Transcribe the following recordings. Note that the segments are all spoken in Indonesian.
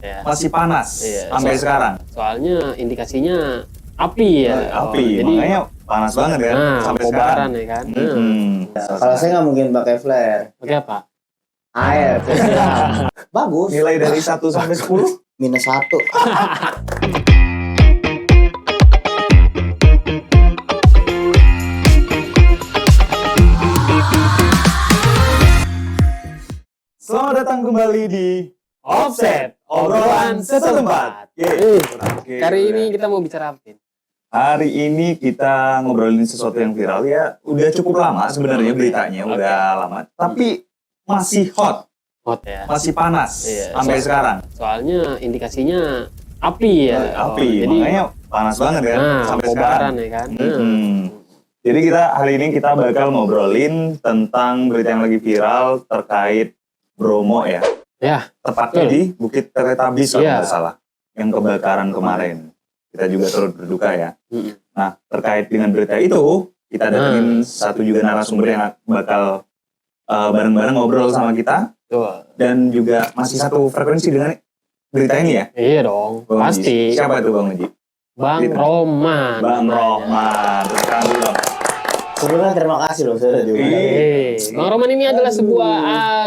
ya. Masih panas Iya, sampai sekarang. Soalnya indikasinya api ya. Api, jadi makanya panas banget kan sampai kobaran sekarang. ya kan. Kalau saya nggak mungkin pakai flare. Oke apa? Air. Bagus. Nilai dari 1 sampai 10? -1. Selamat datang kembali di Offset, obrolan setempat. Oke, Kali ini kita mau bicara apa? Hari ini kita ngobrolin sesuatu yang viral ya. Udah cukup lama sebenarnya beritanya, udah lama. Tapi masih hot, ya. masih panas sampai sekarang. Soalnya indikasinya api ya. Api, jadi makanya panas banget kan sampai kobaran sekarang. ya kan. Jadi hari ini kita bakal ngobrolin tentang berita yang lagi viral terkait Bromo ya. Ya. Tepatnya di Bukit Teletabis kalau nggak salah. Yang kebakaran kemarin. Kita juga turut berduka ya. Nah, terkait dengan berita itu, kita datengin satu juga narasumber yang bakal bareng-bareng ngobrol sama kita. Dan juga masih satu frekuensi dengan berita ini ya? Iya dong, Bang pasti. Uji. Siapa itu Bang Uji? Bang Roman. Bang Roman. Terus dulu dong. Sebelumnya terima kasih loh sudah diundang. Bang Roman ini adalah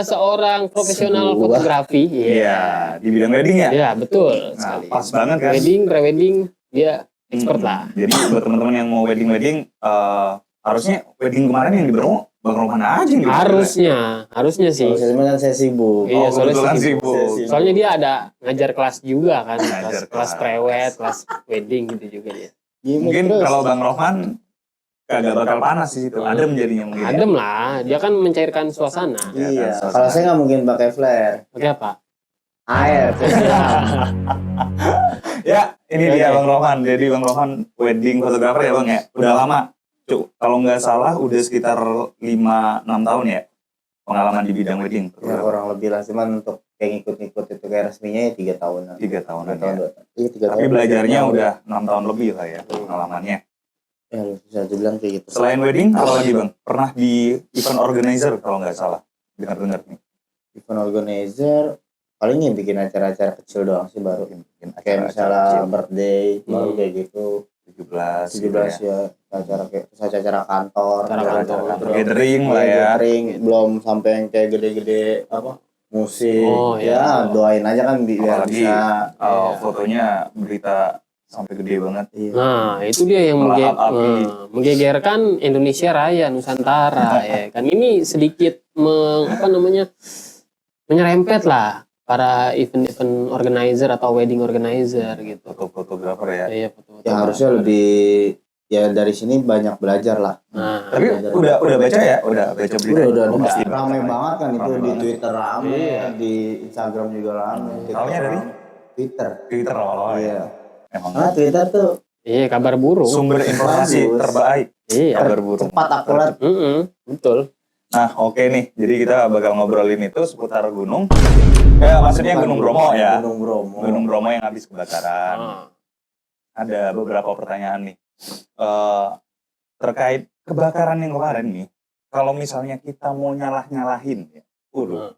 seorang profesional fotografi. Iya, di bidang wedding ya? Iya, betul sekali. Pas banget kan? Wedding, pre-wedding, dia expert lah. Jadi buat teman-teman yang mau wedding, harusnya wedding kemarin yang di Bromo, Bang Roman aja gitu. Harusnya sih. Sebenarnya kan saya sibuk. Iya, soalnya sibuk. Soalnya dia ada ngajar kelas juga kan, Ngajar kelas prewed, kelas wedding gitu juga dia. Mungkin kalau Bang Roman kagak bakal panas di situ. Adem jadinya mungkin. Adem lah, dia kan mencairkan suasana. Iya. Kalau saya nggak mungkin pakai flare. Oke apa? Air. Ya, ini dia Bang Roman. Jadi Bang Roman wedding fotografer ya Bang ya. Udah lama. Kalau nggak salah udah sekitar 5-6 tahun ya pengalaman di bidang wedding. Ya kurang lebih lah, cuman untuk kayak ngikut-ngikut itu kayak resminya ya 3 tahunan. 3 tahunan ya. Iya, 3 tahun. Tapi belajarnya udah 6 tahun lebih lah ya pengalamannya. Ya bisa dibilang kayak gitu. Selain wedding, apa lagi Bang? Pernah di event organizer kalau nggak salah. Dengar-dengar nih. Event organizer palingnya bikin acara-acara kecil doang sih baru. Kayak misalnya birthday, baru kayak gitu. 17 ya. Acara kantor. Gathering lah ya. Gathering, belum sampai yang kayak gede-gede apa? Musik. Iya. Doain aja kan biar Apalagi bisa. fotonya berita sampai gede banget. Iya. Nah, itu dia yang menggegerkan Indonesia Raya Nusantara ya kan. Ini sedikit menyerempet lah para event organizer atau wedding organizer gitu. Fotografer ya. Iya, Ya harusnya lebih ya dari sini banyak belajar lah. Nah, Tapi udah baca ya? Udah baca berita. Udah pasti ramai banget kan itu di Twitter ramai, Iya. di Instagram juga ramai. Taunya dari Twitter. Twitter Iya. Emang Twitter tuh iya kabar burung. sumber informasi Bagus. terbaik. Iya. Kabar burung. cepat akurat. Betul. Nah, oke nih. Jadi kita bakal ngobrolin itu seputar gunung. Ya, maksudnya Gunung Bromo ya. Gunung Bromo yang habis kebakaran. Ada beberapa pertanyaan nih. Terkait kebakaran yang kemarin nih. Kalau misalnya kita mau nyalahin ya.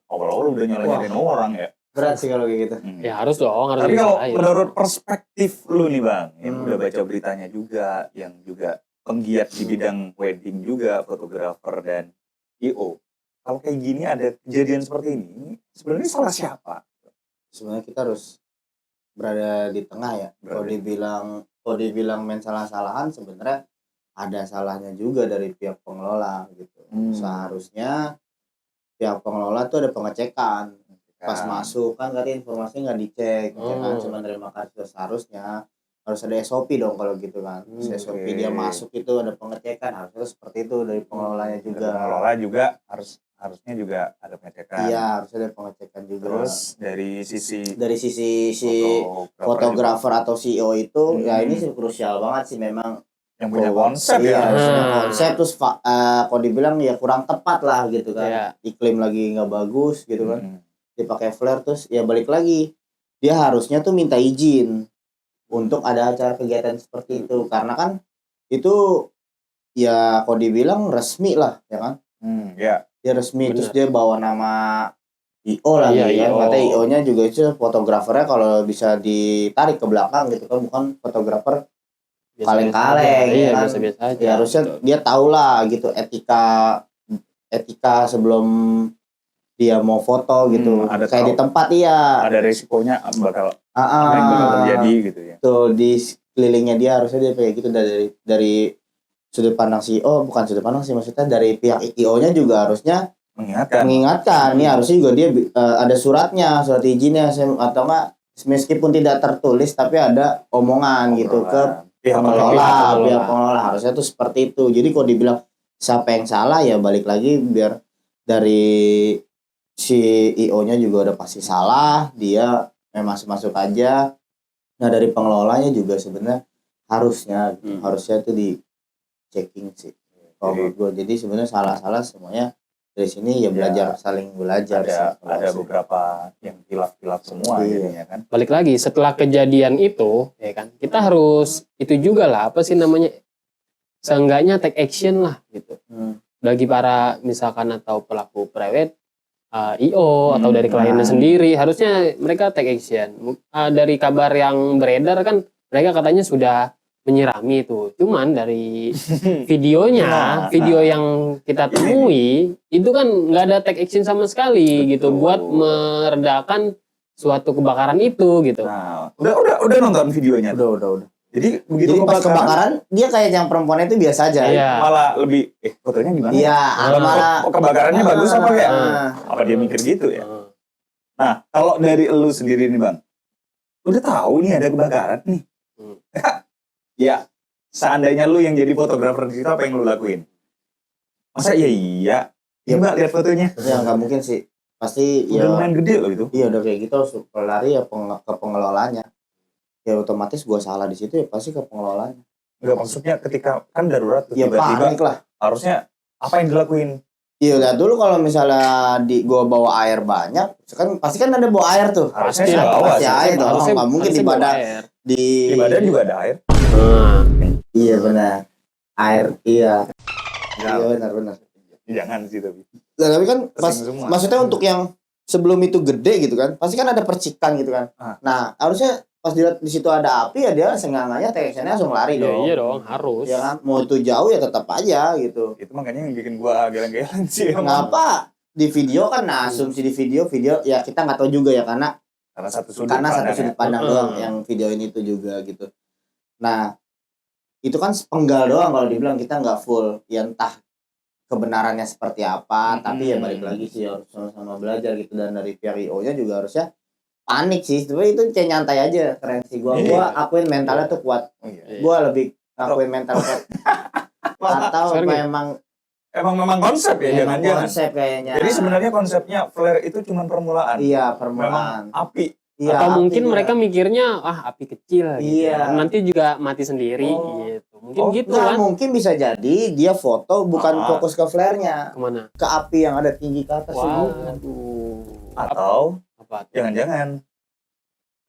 Awal-awal udah nyalahin orang ya. Berat sih kalau kayak gitu. Ya harus dong, harus Tapi kalau disalahin. menurut perspektif lu nih Bang, yang udah baca beritanya juga, yang juga penggiat di bidang wedding juga, fotografer dan I.O. Kalau kayak gini ada kejadian seperti ini, sebenarnya salah siapa? Sebenarnya kita harus berada di tengah ya. Kalau dibilang main salah-salahan sebenarnya ada salahnya juga dari pihak pengelola gitu. Seharusnya pihak pengelola tuh ada pengecekan. Pas masuk kan tadi informasinya nggak dicek, kan cuma terima kasih. Seharusnya harus ada SOP dong kalau gitu kan. SOP dia masuk itu ada pengecekan, harusnya seperti itu dari pengelolanya juga. Pengelola juga harusnya juga ada pengecekan. Iya, harus ada pengecekan juga. Terus dari sisi si fotografer atau CEO itu ya ini sih krusial banget sih memang. Yang punya konsep ya. Konsep terus kalau dibilang ya kurang tepat lah gitu kan. Iklim lagi nggak bagus gitu kan. Dipakai flare terus ya balik lagi. Dia harusnya tuh minta izin untuk ada acara kegiatan seperti itu karena kan itu ya kalau dibilang resmi lah ya kan. Ya. Dia resmi terus dia bawa nama IO lagi Iya, kan, IO. katanya IO-nya juga itu fotografernya kalau bisa ditarik ke belakang gitu kan, bukan fotografer Biasa-biasa kaleng-kaleng aja. Iya, ya kan. biasa-biasa aja. Ya harusnya dia tahu lah gitu etika sebelum dia mau foto gitu. Ada Kayak di tempat iya. Ada resikonya bakal apa yang bakal terjadi gitu ya. Tuh di sekelilingnya dia harusnya dia kayak gitu dari sudut pandang CEO, bukan sudut pandang sih, maksudnya dari pihak IO-nya juga harusnya mengingatkan. Nih harusnya juga dia ada surat izinnya atau enggak meskipun tidak tertulis tapi ada omongan gitu ke pihak pengelola harusnya tuh seperti itu. Jadi kalau dibilang siapa yang salah ya balik lagi biar dari si IO-nya juga udah pasti salah, dia masuk aja. Nah dari pengelolanya juga sebenarnya harusnya tuh di checking sih. Kalau menurut gue, jadi sebenarnya salah semuanya dari sini ya belajar saling belajar. Ada beberapa yang hilaf semua jadinya kan. Balik lagi setelah kejadian itu, ya kan, kita harus itu juga lah apa sih namanya, seenggaknya take action lah gitu. Bagi para misalkan atau pelaku private, IO atau dari kliennya sendiri, harusnya mereka take action. Dari kabar yang beredar kan mereka katanya sudah menyirami itu. Cuman dari videonya, video yang kita temui itu kan nggak ada take action sama sekali gitu buat meredakan suatu kebakaran itu gitu. Nah, udah nonton videonya. Udah. Jadi begitu pas kebakaran dia kayak yang perempuan itu biasa aja. Iya. Malah lebih fotonya gimana? Iya, malah kebakarannya bagus apa ya? Apa dia mikir gitu ya? Nah, kalau dari elu sendiri nih, Bang. Udah tahu nih ada kebakaran nih. Ya, seandainya lu yang jadi fotografer di situ, apa yang lu lakuin? Masa iya? Ya Mbak, lihat fotonya. Ya nggak mungkin sih. Pasti udah lumayan gede loh itu. Iya udah kayak gitu harus lari ya ke pengelolanya. Ya otomatis gua salah di situ ya pasti ke pengelolanya. Enggak, maksudnya ketika kan darurat ya, tiba-tiba lah. Harusnya apa yang dilakuin? Iya lihat dulu kalau misalnya gua bawa air banyak, kan pasti kan ada bawa air tuh. Harusnya pasti air dong. Nggak mungkin di badan juga ada air. Iya benar. Air iya. Iya benar. Jangan sih tapi. Nah, tapi kan maksudnya untuk yang sebelum itu gede gitu kan, pasti kan ada percikan gitu kan. Nah, harusnya pas dilihat di situ ada api ya dia sengaja teksnya langsung lari dong. Iya dong, harus. Ya kan, mau itu jauh ya tetap aja gitu. Itu makanya yang bikin gua geleng-geleng sih. Kenapa? Di video kan asumsi di video ya kita nggak tahu juga ya karena satu sudut pandang doang yang video ini tuh juga gitu. Nah, itu kan sepenggal doang kalau dibilang kita nggak full ya entah kebenarannya seperti apa, tapi ya balik lagi sih harus sama-sama belajar gitu dan dari pihak IO-nya juga harusnya panik sih, sebenarnya itu kayak nyantai aja keren sih gua akuin mentalnya tuh kuat. Gua lebih akuin mental kuat. Atau memang konsep ya jangan-jangan. Konsep kayaknya. Jadi sebenarnya konsepnya flare itu cuma permulaan. Iya, permulaan. Memang api. Iya, atau mungkin mereka mikirnya api kecil gitu. Iya. Nanti juga mati sendiri gitu. Mungkin gitu kan. Mungkin bisa jadi dia foto bukan fokus ke flare-nya. Kemana? Ke api yang ada tinggi ke atas itu. Atau apa? Jangan-jangan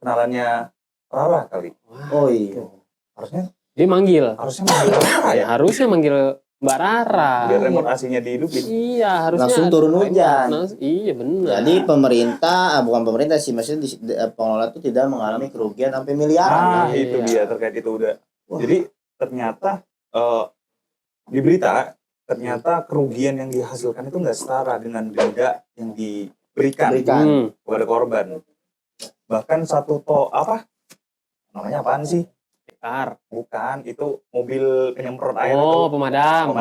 kenalannya Rara kali. Oh iya. Harusnya dia manggil. Harusnya manggil Rara ya. Harusnya manggil Mbak Rara. Biar remote AC-nya dihidupin. Iya, harusnya langsung turun hujan. Iya, benar. Jadi bukan pemerintah sih, maksudnya pengelola itu tidak mengalami kerugian sampai miliaran. Itu dia terkait itu udah. Jadi ternyata di berita ternyata kerugian yang dihasilkan itu nggak setara dengan denda yang diberikan kepada korban. Bahkan namanya apaan sih? Bukan, itu mobil penyemprot air itu. Pemadam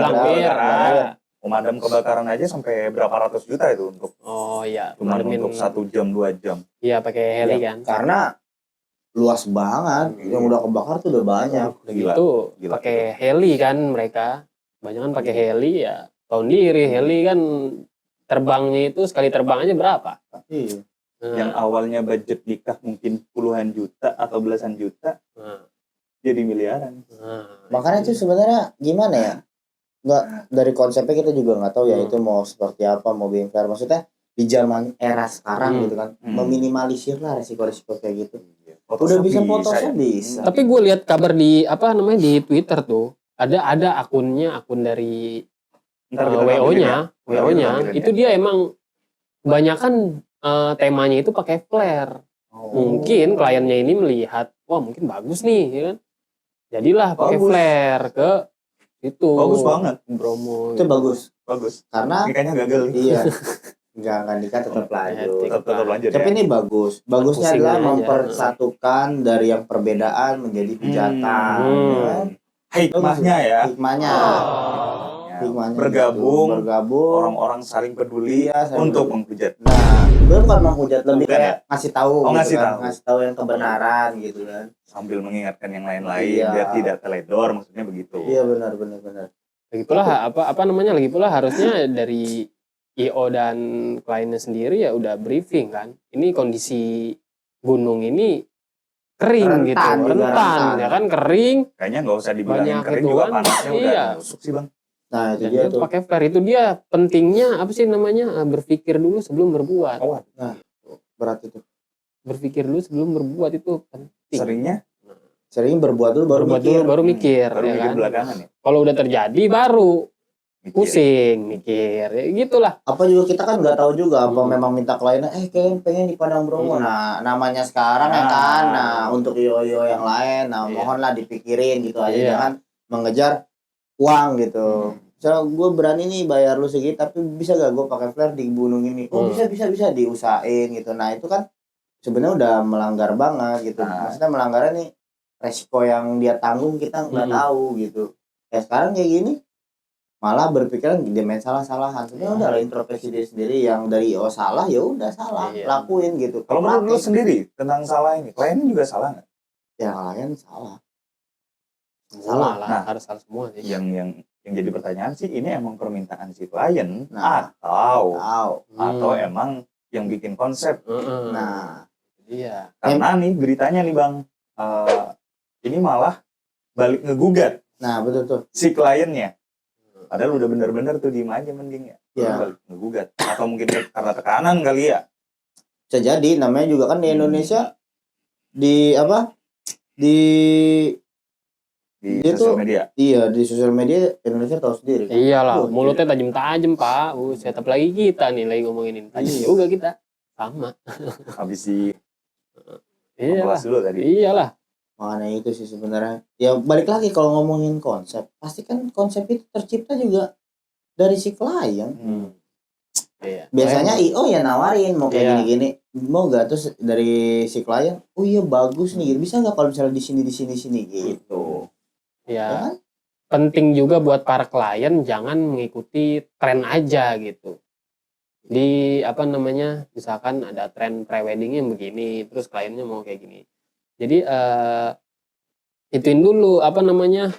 Pemadam kebakaran aja sampai berapa ratus juta itu untuk. Oh iya, cuma untuk 1 jam 2 jam. Iya, pakai heli kan. Karena luas banget, yang udah kebakar tuh udah banyak. Gitu, pakai heli kan mereka. Banyak kan pakai heli ya. Tahu diri, heli kan terbangnya itu sekali terbang aja berapa? Iya. Yang awalnya budget nikah mungkin puluhan juta atau belasan juta. Jadi miliaran. Makanya itu sebenarnya gimana ya? Nggak, dari konsepnya kita juga nggak tahu ya itu mau seperti apa, mau being fair. Maksudnya di zaman era sekarang gitu kan, meminimalisir lah resiko-resiko kayak gitu. Udah bisa Photoshop bisa. Tapi gue lihat kabar di di Twitter tuh ada akun dari WO-nya, itu dia emang kebanyakan temanya itu pakai flare. Mungkin kliennya ini melihat, wah mungkin bagus nih, ya kan? Jadilah pakai Bagus. flare ke itu. Bagus banget. Bromo. Itu bagus. Bagus. Karena Nikahnya gagal. iya. Enggak akan nikah tetap lanjut. Tetap lanjut Tapi ya. ini bagus. Bagusnya Pusing adalah aja. mempersatukan dari yang perbedaan menjadi hujatan. Ya kan? Hikmahnya ya. Hikmahnya. Hikmahnya Bergabung. gitu. Bergabung. Orang-orang saling peduli Iya, saling untuk peduli. menghujat. Nah, itu bukan menghujat, lebih Bukan kayak ngasih tahu. Oh, gitu ngasih kan. tahu. Ngasih tahu yang kebenaran gitu kan. Sambil mengingatkan yang lain-lain Iya. biar tidak teledor, maksudnya begitu. Iya benar. Lagi pula apa namanya? Lagi pula harusnya dari IO dan kliennya sendiri ya udah briefing kan. Ini kondisi gunung ini kering gitu, Rentan juga, rentan. ya kan, kering. Kayaknya nggak usah dibilangin Banyak kering itu juga, kan. panasnya udah Iya. nusuk sih bang. Nah, itu Dan dia dia tuh. pakai flare, itu dia pentingnya apa sih namanya? Berpikir dulu sebelum berbuat. Oh, Berat itu. Berpikir dulu sebelum berbuat itu penting. seringnya Sering berbuat dulu baru Berbuat mikir. dulu baru mikir, baru ya mikir kan. belakangan ya. Kalau udah terjadi baru Mikir. pusing mikir, ya, gitulah. Apa juga kita kan nggak tahu juga apa Hmm. memang minta kliennya kayak pengen di Padang Bromo. Nah, namanya sekarang ya kan. Nah, untuk IO yang lain, nah Iya. mohonlah dipikirin gitu aja, Iya. jangan mengejar uang gitu. Misalnya gue berani nih bayar lu segitu, tapi bisa gak gue pakai flare di gunung ini? Oh bisa diusahain gitu. Nah itu kan sebenarnya udah melanggar banget gitu. Nah. Maksudnya melanggarnya nih resiko yang dia tanggung kita nggak tahu gitu. Ya sekarang kayak gini malah berpikiran dia main salah-salahan. Sebenarnya udah lah introspeksi diri sendiri, yang dari IO salah ya udah salah, Iya. lakuin gitu. Kalau menurut lu Praktek. sendiri tentang salah ini, klien juga salah nggak? Yang lain salah. Semua lah, Nah. harus salah semua sih. Yang jadi pertanyaan sih, ini emang permintaan si klien Nah. atau Tahu. emang yang bikin konsep? Nah, Iya. Karena nih beritanya nih bang, ini malah balik ngegugat nah betul tuh. si kliennya. Padahal udah bener-bener tuh diem aja mending ya. Iya. Balik ngegugat. Atau mungkin karena tekanan kali ya. Bisa jadi, namanya juga kan di Indonesia di apa? Di Di Dia sosial tuh- media. iya di sosial media Indonesia tahu sendiri. Kan? Iyalah, Wah, mulutnya tajam-tajam pak. Buset, apalagi kita nih lagi ngomongin ini. Tajam Iya. juga kita. Sama. Habis di Iyalah. kelas dulu tadi. Iyalah. Makanya itu sih sebenarnya. Ya balik lagi kalau ngomongin konsep, pasti kan konsep itu tercipta juga dari si klien. Iya. Biasanya IO ya nawarin mau kayak Iya. gini-gini, mau gak, terus dari si klien, oh iya bagus nih, bisa nggak kalau misalnya di sini gitu. Ya Ya, kan? penting juga buat para klien jangan mengikuti tren aja gitu. Di apa namanya, misalkan ada tren preweddingnya begini, terus kliennya mau kayak gini. Jadi ituin dulu apa namanya,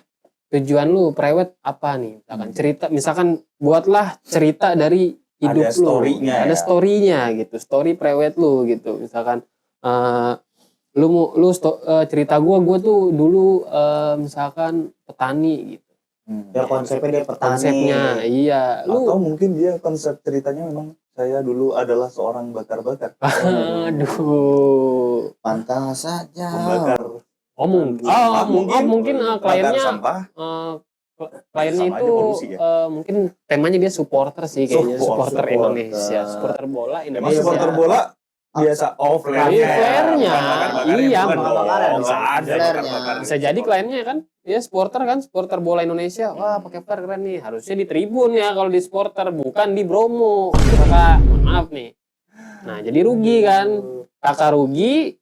tujuan lu prewed apa nih? Misalkan cerita, misalkan buatlah cerita dari hidup Ada lu. story-nya Ada ya. story-nya gitu, story prewed lu gitu. Misalkan lu cerita gua tuh dulu misalkan petani gitu. Ya konsepnya dia petani. Konsepnya iya, Atau mungkin dia konsep ceritanya memang saya dulu adalah seorang bakar-bakar. aduh. Pantas saja. Pembakar. Mungkin bakar kliennya sampah. kliennya Sama aja itu polusi ya. mungkin temanya dia supporter sih kayaknya, supporter Supporter. Indonesia, supporter bola Emang Indonesia. supporter bola biasa Iya, flare-nya. Iya, bakar-bakaran bisa dong. aja Flare-nya. bakar-bakar. Bisa jadi kliennya kan, ya supporter bola Indonesia. Wah, pakai flare keren nih. Harusnya di tribun ya kalau di supporter, bukan di Bromo. Kakak, mohon maaf nih. Nah, jadi rugi kan. Kakak rugi,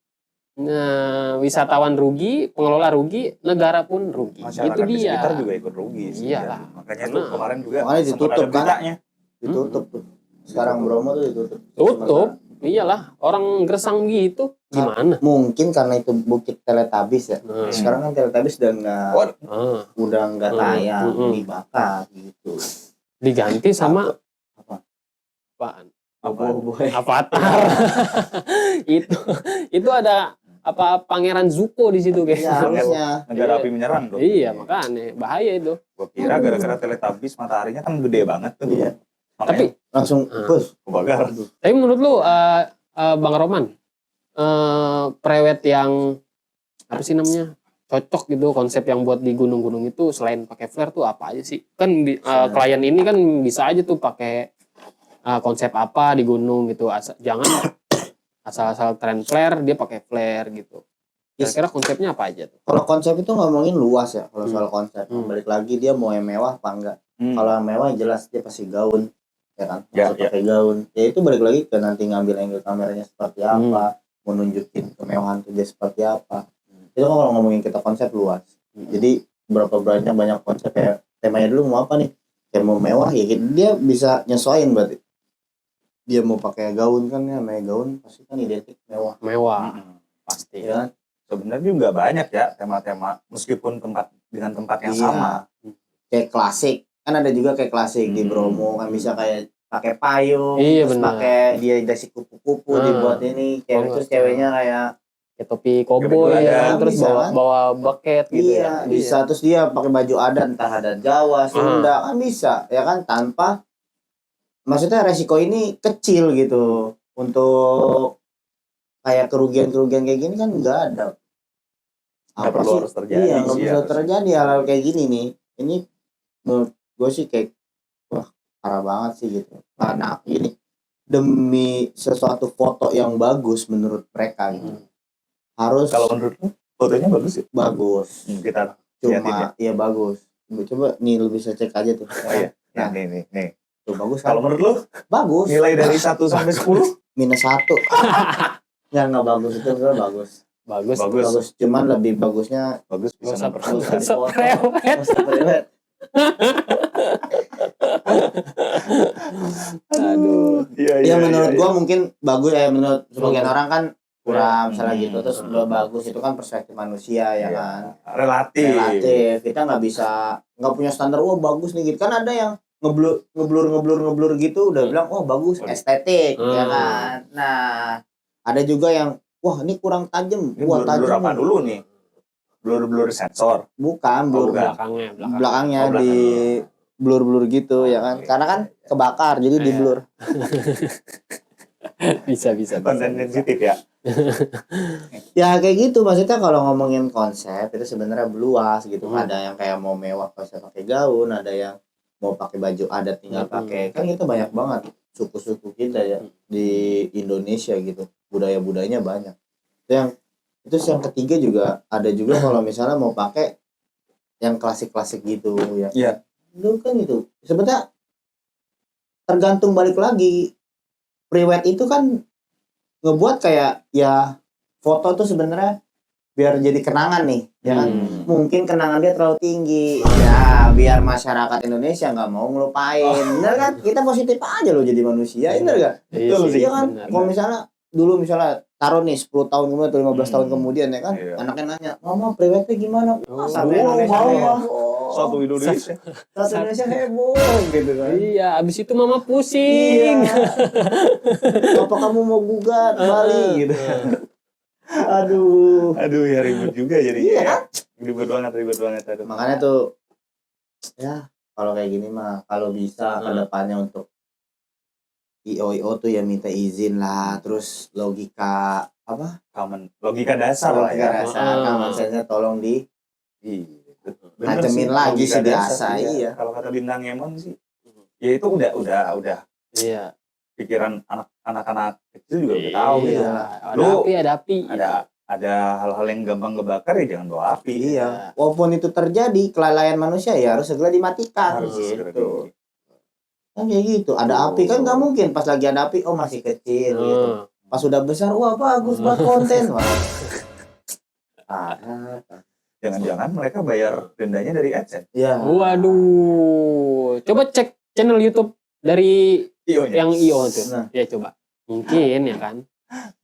nah, wisatawan rugi, pengelola rugi, negara pun rugi. Masyarakat Itu di dia. sekitar juga ikut rugi sih. Iyalah. Makanya Karena- tuh kemarin juga Makanya sempat ditutup ada kan. beritanya. Ditutup tuh. Sekarang Bromo tuh ditutup. Tutup. Iyalah, orang gersang gitu. Gimana? Mungkin karena itu bukit Teletubbies ya. Nah, Sekarang kan Teletubbies udah nggak tayang, dibakar gitu. diganti sama Apa? apaan? Boy. Avatar. itu ada apa Pangeran Zuko di situ Iya kayaknya. harusnya. Negara Iya. api menyerang tuh. Iya, makanya bahaya itu. Gua kira gara-gara Teletubbies mataharinya kan gede banget tuh. Iya. Tapi Langsung bus. kebakar. tapi menurut lu Bang Roman, prewed yang apa sih namanya? Cocok gitu konsep yang buat di gunung-gunung itu selain pakai flare tuh apa aja sih? Kan klien ini kan bisa aja tuh pakai konsep apa di gunung gitu. Jangan asal-asal tren flare dia pakai flare gitu. Kira-kira konsepnya apa aja tuh? Kalau konsep itu ngomongin luas ya. Kalau Hmm. soal konsep, Hmm. balik lagi dia mau yang mewah apa enggak. Kalau yang mewah jelas dia pasti gaun, ya kan? Ya, Harus pakai gaun. Ya itu balik lagi ke nanti ngambil angle kameranya seperti apa, mau nunjukin kemewahan tuh dia seperti apa. Itu kan kalau ngomongin kita konsep luas. Jadi banyak konsep ya. Temanya dulu mau apa nih? Kayak mau mewah ya dia bisa nyesuaiin berarti. Dia mau pakai gaun kan ya, namanya gaun pasti kan identik mewah. Mewah. Pasti. Ya kan? Sebenarnya juga banyak ya tema-tema meskipun dengan tempat yang sama. Kayak klasik kan ada juga kayak klasik di Bromo kan bisa kayak pakai payung, Iya, terus benar. pakai dia dasi kupu-kupu dibuat ini kayak terus ceweknya kayak topi koboi ya, terus bisa, bawa bucket gitu iya, ya. bisa terus dia pakai baju adat entah adat Jawa, Sunda kan bisa ya kan tanpa maksudnya resiko ini kecil gitu untuk kayak kerugian kayak gini kan enggak ada. Nggak perlu harus terjadi. Iya, nggak bisa terjadi hal-hal kayak gini nih. Ini menurut gue sih kayak wah parah banget sih gitu. Karena ini demi sesuatu foto yang bagus menurut mereka gitu. Harus kalau menurut lu fotonya bagus ya? Bagus. Kita cuma iya bagus. Coba nih lu bisa cek aja tuh. Oh iya. Nah, nih. Tuh bagus. Kalau menurut lu bagus. nilai dari 1 sampai 10? -1. Nggak bagus itu sebenarnya bagus. Bagus. Cuman lebih bagusnya bisa Prewed. Aduh. Iya, menurut gua mungkin bagus ya, menurut sebagian orang kan kurang misalnya gitu. Terus bagus itu kan perspektif manusia ya kan. Relatif. Kita nggak punya standar bagus nih gitu. Kan ada yang ngeblur gitu udah bilang bagus estetik ya kan. Nah, ada juga yang wah ini kurang tajam. Wah tajam. Blur apa dulu nih? Blur sensor. Bukan, blur belakangnya di blur gitu ya kan. Karena kan kebakar jadi di blur. bisa. Konten sensitif ya. Ya kayak gitu maksudnya kalau ngomongin konsep itu sebenarnya luas gitu. Ada yang kayak mau mewah konsep pakai gaun, ada yang mau pakai baju adat tinggal pakai. Kan itu banyak banget suku-suku kita ya di Indonesia gitu. Budaya-budayanya banyak. Itu yang ketiga juga ada juga kalau misalnya mau pakai yang klasik-klasik gitu ya. Iya. Itu kan itu. Sebenarnya tergantung balik lagi. Prewed itu kan ngebuat kayak ya foto tuh sebenarnya biar jadi kenangan nih, ya kan? Mungkin kenangan dia terlalu tinggi. Ya, biar masyarakat Indonesia nggak mau ngelupain. Bener kan? Kita positif aja loh jadi manusia, bener gak? Iya kan? Kalau misalnya dulu taruh nih 10 tahun kemudian atau 15 tahun kemudian ya kan, anaknya nanya, "Mama, prewednya gimana?" Sampai Indonesia Satu Indonesia heboh gitu kan. Iya, abis itu mama pusing. Iya. Apa kamu mau gugat Bali gitu. Aduh ya ribet juga jadinya. Iya kan? Ribet banget. Aduh. Makanya tuh ya kalau kayak gini mah kalau bisa ke depannya untuk IO tuh ya minta izin lah, terus logika logika dasar lah ya. Common sense-nya tolong tajemin lagi sih biasa. Iya. Kalau kata Bintang Emon sih, ya itu udah. Iya. Pikiran anak-anak kecil juga udah tahu gitu. Ada api. Ada hal-hal yang gampang kebakar ya jangan bawa api. Iya. Walaupun itu terjadi kelalaian manusia ya harus segera dimatikan. Gitu. Kan kayak gitu. Ada api kan nggak mungkin pas lagi ada api masih kecil gitu. Pas sudah besar wah bagus buat konten. Jangan-jangan mereka bayar dendanya dari AdSense. Ya. Waduh. Coba cek channel YouTube dari IO-nya. Yang IO tuh. Ya coba. Mungkin ya kan.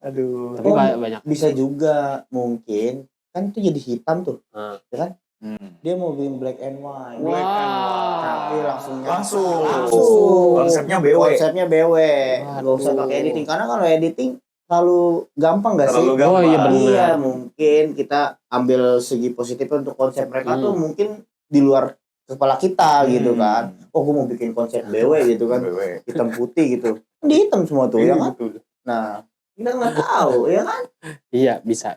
Aduh. Tapi banyak. Bisa juga mungkin. Kan itu jadi hitam tuh. Ya kan? Dia mau bikin black and white. Tapi langsung. Konsepnya BW. Gak usah pakai editing. Karena kalau editing terlalu gampang gak sih? Gampang. Iya benar. Iya mungkin kita ambil segi positifnya untuk konsep mereka tuh mungkin di luar kepala kita gitu kan. Gue mau bikin konsep BW gitu kan. Hitam putih gitu. Di hitam semua tuh ya kan. Nah kita nggak tahu ya kan. Iya bisa.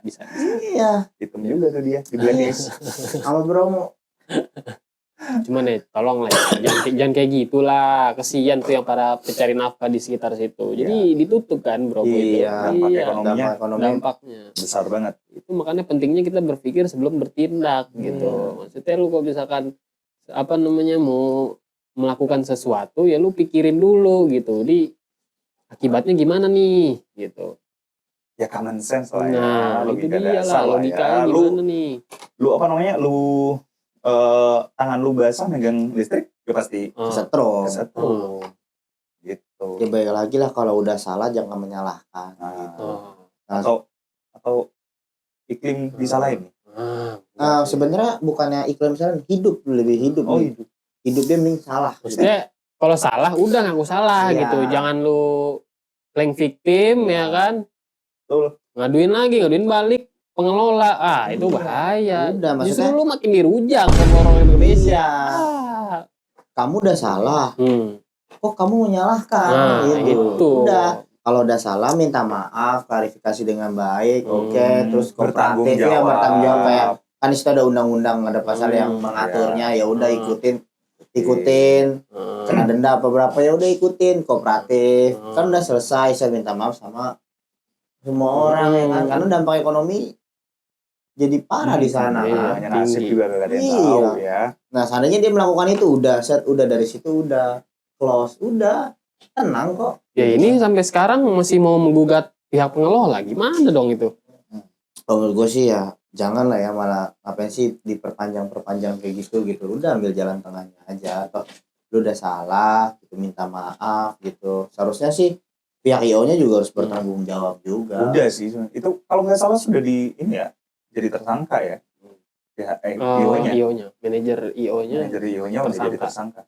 Iya. Hitam juga tuh dia di blacklist. Sama Bromo. Cuman ya tolong lah ya, jangan kayak gitulah, kesian tuh yang para pencari nafkah di sekitar situ. Jadi ditutup kan bro itu. Dampak ekonominya Dampaknya besar banget. itu makanya pentingnya kita berpikir sebelum bertindak gitu. Maksudnya lu kalau misalkan apa namanya mau melakukan sesuatu ya lu pikirin dulu gitu. Di akibatnya gimana nih gitu. Ya common sense lah ya. Nah, Logika itu dia dasar lah logikanya ya. gimana nih. Lu apa namanya? Tangan lu basah megang listrik ya pasti Kesetrum. kesetrum. Gitu. Ya baik lagi lah kalau udah salah jangan menyalahkan. Gitu. Nah, atau iklim disalahin nih. sebenarnya bukannya iklim salah, lebih hidup. Oh, nih. Hidup dia mending salah. Maksudnya kalau salah udah ngaku salah Iya. gitu. Jangan lu playing victim ya kan. Betul. Ngaduin balik pengelola. Itu bahaya. Udah, Justru maksudnya lu makin dirujak sama orang Indonesia. Iya. Kamu udah salah. Kok kamu menyalahkan? Nah, gitu. Udah. Kalau udah salah minta maaf, klarifikasi dengan baik, oke. Terus kooperatif ya bertanggung jawab kayak kan itu ada undang-undang, ada pasal yang mengaturnya, ya udah ikutin kena denda apa berapa ya udah ikutin, kooperatif. Kan udah selesai, saya minta maaf sama semua orang ya kan, karena dampak ekonomi jadi parah di sana. Hanya nasib juga gak ada yang tahu ya. Nah, seandainya dia melakukan itu udah dari situ udah close, udah tenang kok. Ya ini sampai sekarang masih mau menggugat pihak pengelola, gimana dong itu? Kalau menurut gue sih ya jangan lah ya, malah ngapain sih diperpanjang kayak gitu. Udah ambil jalan tengahnya aja. Atau lu udah salah gitu, minta maaf gitu. Seharusnya sih pihak IO-nya juga harus bertanggung jawab juga. Udah sih, itu kalau nggak salah sudah jadi tersangka ya. IO-nya, manajer IO-nya udah jadi tersangka.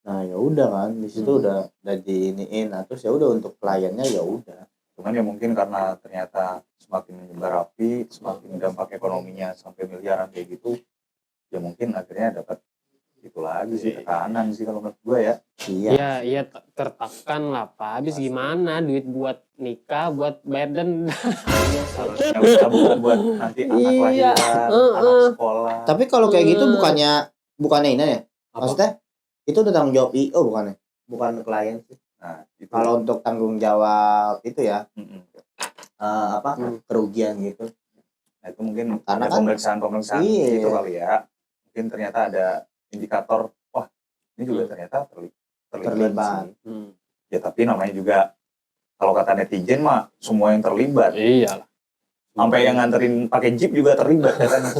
Nah ya udah kan di situ udah diiniin. Nah terus ya udah untuk kliennya ya udah. Cuman ya mungkin karena ternyata semakin menyebar api, semakin dampak ekonominya sampai miliaran kayak gitu, ya mungkin akhirnya dapat itu lagi sih, tekanan sih kalau menurut gue ya. Iya tertekan lah Pak. Habis gimana duit buat nikah, buat bayar denda. Harusnya bisa buat nanti anak lahiran, anak sekolah. Tapi kalau kayak gitu bukannya ini ya? Maksudnya itu udah tanggung jawab IO bukan klien sih. Nah, kalau untuk tanggung jawab itu ya kerugian gitu. Nah, itu mungkin karena kan pemeriksaan itu kali ya. Mungkin ternyata ada indikator, wah ini juga ternyata terlibat. Ya tapi namanya juga kalau kata netizen mah semua yang terlibat. Iyalah. Sampai yang nganterin pakai jeep juga terlibat katanya.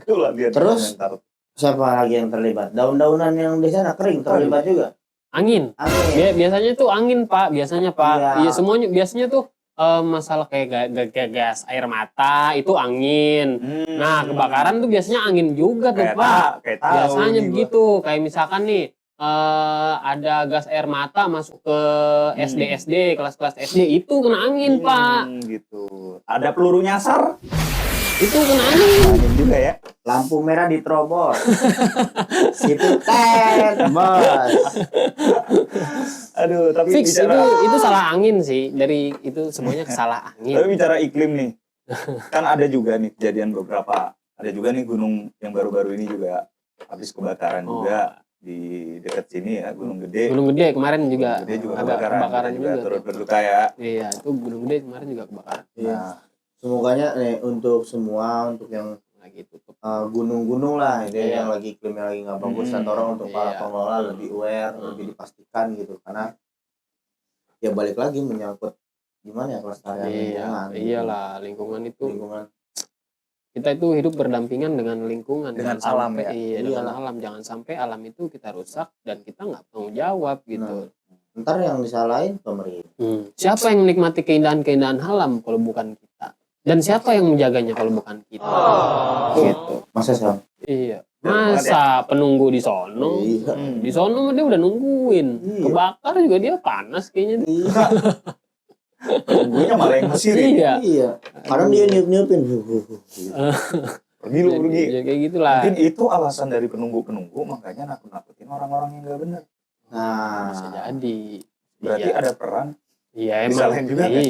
Itulah dia. Terus siapa lagi yang terlibat? Daun-daunan yang di sana kering terlibat juga. Angin. Biasanya tuh angin Pak, Iya semuanya biasanya tuh masalah kayak gas air mata itu angin. Nah kebakaran tuh biasanya angin juga tuh Pak. Biasanya begitu. Kayak misalkan nih ada gas air mata masuk ke SD kelas-kelas SD itu kena angin Pak. Gitu. Ada peluru nyasar. Itu kena angin juga ya. Lampu merah diterobos. Situ bos. Aduh, tapi fix itu salah angin sih. Dari itu semuanya salah angin. Tapi bicara iklim nih. Kan ada juga nih kejadian beberapa. Ada juga nih gunung yang baru-baru ini juga habis kebakaran juga di dekat sini ya, Gunung Gede. Gunung Gede kemarin juga agak kebakaran juga turut berduka ya. Iya, itu Gunung Gede kemarin juga kebakaran. Nah, semoganya nih untuk semua, untuk yang lagi tutup gunung-gunung lah ini yang lagi iklimnya lagi nggak bagus, dan orang untuk para pengelola lebih aware, lebih dipastikan gitu, karena ya balik lagi menyangkut gimana ya kelestarian lingkungan. Iyalah, lingkungan kita itu hidup berdampingan dengan lingkungan, dengan alam ya. Iya, dengan alam. Jangan sampai alam itu kita rusak dan kita nggak tanggung jawab gitu. Ntar yang disalahin pemerintah. Siapa yang menikmati keindahan-keindahan alam kalau bukan kita? Dan siapa yang menjaganya kalau bukan kita? Gitu. Masa sih? Iya. Masa penunggu di sono? Di sono dia udah nungguin. Kebakar juga dia panas kayaknya. Penunggunya malah yang mesir. Iya. Kadang dia niup-niupin. Pergi lu pergi. Ya, kayak gitulah. Mungkin itu alasan dari penunggu-penunggu makanya nakut-nakutin orang-orang yang nggak benar. Nah, bisa jadi. Berarti ada peran. Iya emang. Juga kan?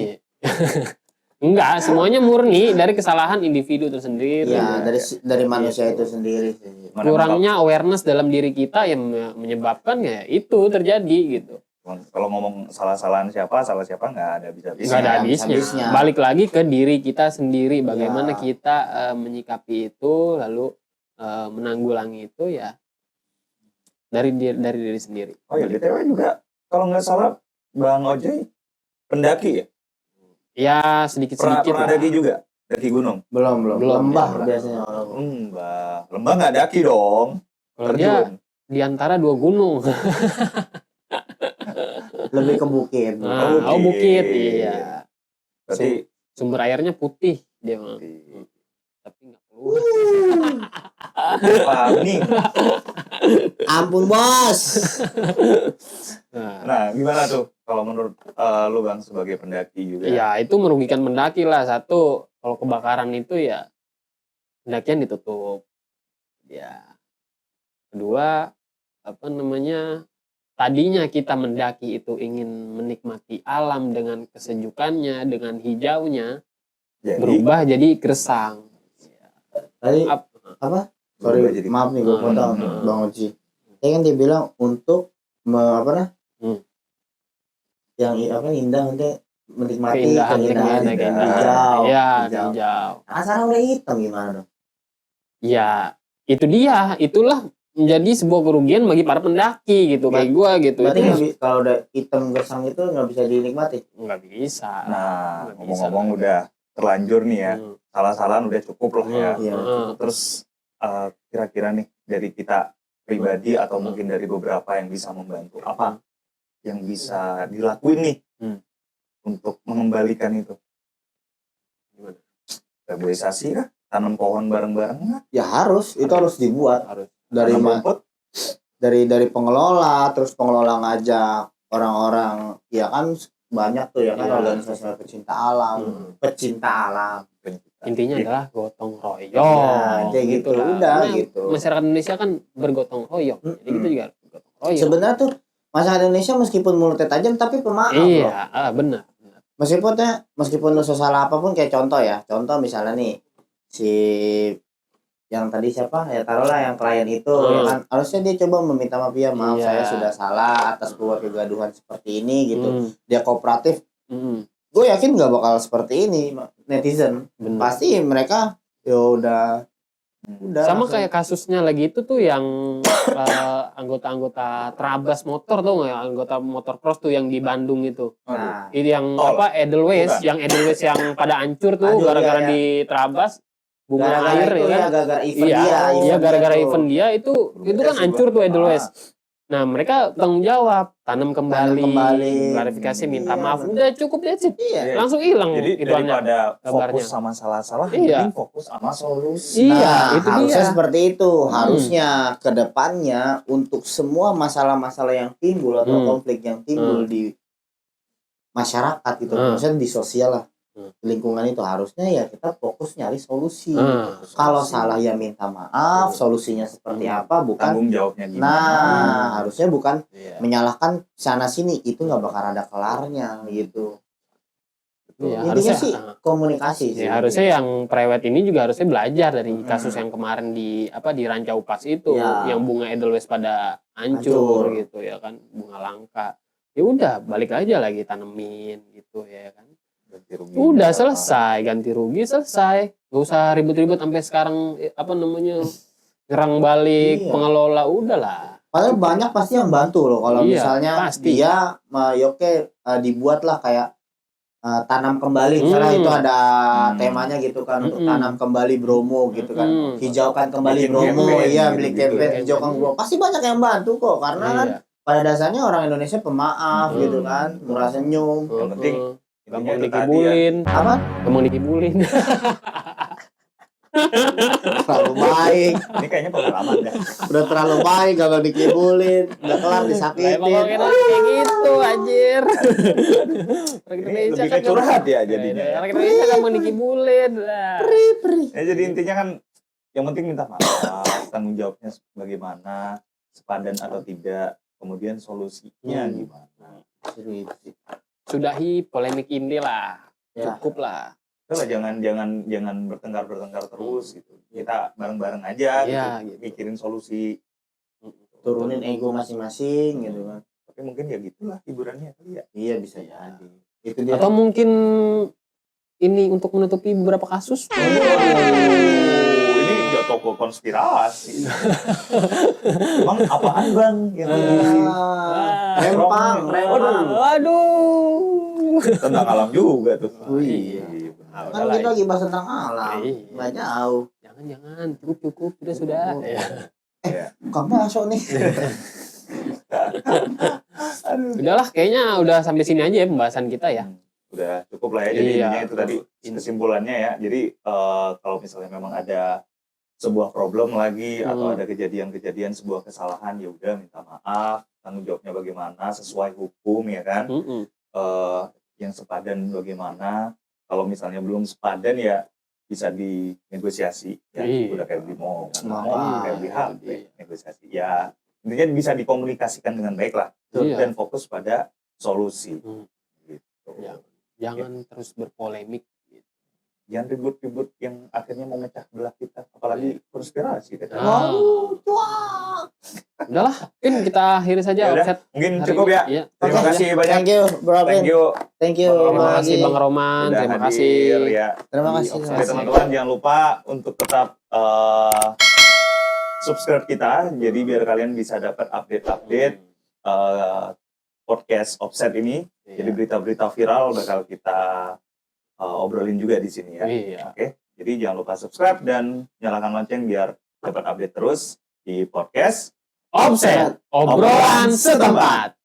Enggak, semuanya murni dari kesalahan individu tersendiri. Iya, dari manusia itu sendiri sih. Kurangnya awareness dalam diri kita yang menyebabkan ya itu terjadi gitu. Kalau ngomong salah siapa nggak ada bisa-bisa. Nggak ada habisnya. habisnya. Balik lagi ke diri kita sendiri, bagaimana kita menyikapi itu, lalu menanggulangi itu ya dari diri sendiri. Oh iya, BTW juga kalau nggak salah Bang Ojay pendaki ya? Ya sedikit-sedikit Pernah daki juga? Daki gunung? Belum. Lembah Ya. biasanya. Lembah nggak daki dong. Kalau dia di antara dua gunung. Lebih ke bukit. Bukit, iya. Berarti Sumber airnya putih dia mah. Tapi nggak keluar. paham nih. Ampun bos. Nah, gimana tuh kalau menurut lu Bang sebagai pendaki juga? Ya itu merugikan pendaki lah. Satu, kalau kebakaran itu ya pendakian ditutup. Ya. Kedua, tadinya kita mendaki itu ingin menikmati alam dengan kesejukannya, dengan hijaunya, berubah jadi gersang. Tadi apa? Sorry, maaf nih gue potong Bang Oji. Tadi kan dia bilang untuk yang indah untuk menikmati keindahan hijau. Ya, hijau. Nah, sekarang udah hitam gimana dong? Ya, itu dia. Itulah menjadi sebuah kerugian bagi para pendaki gitu, kayak gua gitu. Berarti kalau udah hitam gersang itu nggak bisa dinikmati? Nggak bisa. Nah, ngomong-ngomong udah terlanjur nih ya. Salah-salahan udah cukup lah ya. Iya. Terus kira-kira nih dari kita pribadi atau mungkin dari beberapa yang bisa membantu, apa yang bisa dilakuin nih untuk mengembalikan itu? Gimana? Reboisasi kah? Tanam pohon bareng-bareng nggak? Ya harus, itu harus dibuat. Harus. Dari pengelola, terus pengelola ngajak orang-orang, ya kan banyak tuh ya kan organisasi pecinta alam. Intinya adalah gotong royong. Ya, kayak gitu lah. udah Karena gitu. Masyarakat Indonesia kan bergotong royong. Jadi kita juga harus bergotong royong. Sebenarnya tuh masyarakat Indonesia meskipun mulutnya tajam tapi pemaaf. Iya, benar. Meskipun lu salah apapun, kayak contoh misalnya nih si yang tadi siapa ya, taruhlah yang klien itu ya kan, harusnya dia coba meminta maaf, ya maaf saya sudah salah atas buat kegaduhan seperti ini gitu. Dia kooperatif. Gue yakin nggak bakal seperti ini netizen. Bener. Pasti mereka ya udah sama langsung. Kayak kasusnya lagi itu tuh yang anggota-anggota Trabas motor tuh nggak ya, anggota motor cross tuh yang di Bandung itu. Nah, itu yang Edelweiss, yang pada hancur tuh gara-gara di Trabas bunga air itu ya kan. Gara-gara event Iya, gara-gara event dia itu kan hancur tuh Edelweiss. Nah, mereka tanggung jawab, tanam kembali, klarifikasi, minta maaf, udah cukup that's it. Langsung hilang. Jadi daripada fokus sama salah-salah, mending fokus sama solusi. Iya, itu harusnya dia. Seperti itu. Harusnya ke depannya untuk semua masalah-masalah yang timbul atau konflik yang timbul di masyarakat gitu, maksudnya di sosial lah. Lingkungan itu harusnya ya kita fokus nyari solusi. Kalau salah ya minta maaf, solusinya seperti apa, bukan tanggung jawabnya gimana. Nah, harusnya bukan menyalahkan sana sini, itu nggak bakal ada kelarnya gitu. Ya, intinya sih komunikasi sih. Ya, harusnya yang prewed ini juga harusnya belajar dari kasus yang kemarin di Rancau Pas itu, yang bunga Edelweiss pada hancur gitu ya kan, bunga langka. Ya udah balik aja lagi tanemin gitu ya kan. Udah selesai, ganti rugi selesai. Gak usah ribut-ribut sampai sekarang nyerang balik pengelola, udahlah. Padahal banyak pasti yang bantu loh kalau misalnya dia dibuatlah kayak tanam kembali, misalnya itu ada temanya gitu kan, untuk tanam kembali Bromo gitu kan, hijaukan kembali Bromo, beli campaign hijaukan Bromo, pasti banyak yang bantu kok, karena kan pada dasarnya orang Indonesia pemaaf gitu kan, murah senyum. Yang penting gampang dikibulin. Apa? Gampang dikibulin. Terlalu baik. Ini kayaknya pengalaman ya. Udah terlalu baik, gampang dikibulin. Udah kelar disakitin. Kayak gitu anjir. Lebih ke curhat ya jadinya. Orang Indonesia gampang dikibulin. Ya jadi intinya kan yang penting minta maaf, tanggung jawabnya bagaimana, sepadan atau tidak, kemudian solusinya gimana. Sudahi polemik ini lah, cukup lah. Udah lah, jangan bertengkar terus gitu. Kita bareng-bareng aja gitu. Mikirin solusi. Turunin ego masing-masing gitu kan. Tapi mungkin ya gitulah hiburannya kali ya. Iya bisa jadi. Itu dia. Atau mungkin ini untuk menutupi beberapa kasus. Ini nggak toko konspirasi. Emang apaan bang? Yang Rempang. Waduh. tentang alam juga tuh. Oh iya. Kan kita lagi bahas tentang alam. Nggak jauh. Jangan. Cukup. Sudah. Ya. Bukan bakso nih. Udahlah, kayaknya udah sampai sini aja ya pembahasan kita ya. Udah cukup lah ya. Jadi intinya itu tadi kesimpulannya ya. Jadi kalau misalnya memang ada sebuah problem lagi atau ada kejadian sebuah kesalahan, ya udah minta maaf, tanggung jawabnya bagaimana sesuai hukum ya kan. Yang sepadan bagaimana. Kalau misalnya belum sepadan ya bisa dinegosiasi ya. Udah kayak beli mau kayak beli HP, negosiasi ya. Intinya bisa dikomunikasikan dengan baik lah dan fokus pada solusi. Gitu. Jangan terus berpolemik. Jangan ribut-ribut yang akhirnya memecah belah kita, apalagi konspirasi. Udahlah, mungkin kita akhiri saja offset. Mungkin cukup ya. Terima kasih banyak. Thank you, Bro Alvin. Thank you. Terima kasih Bang Roman. Terima kasih. Ya. Terima kasih. Teman-teman jangan lupa untuk tetap subscribe kita, jadi biar kalian bisa dapat update-update podcast Offset ini. Jadi berita-berita viral bakal kita obrolin juga di sini ya. Oke. Jadi jangan lupa subscribe dan nyalakan lonceng biar dapat update terus di podcast Offset, obrolan setempat.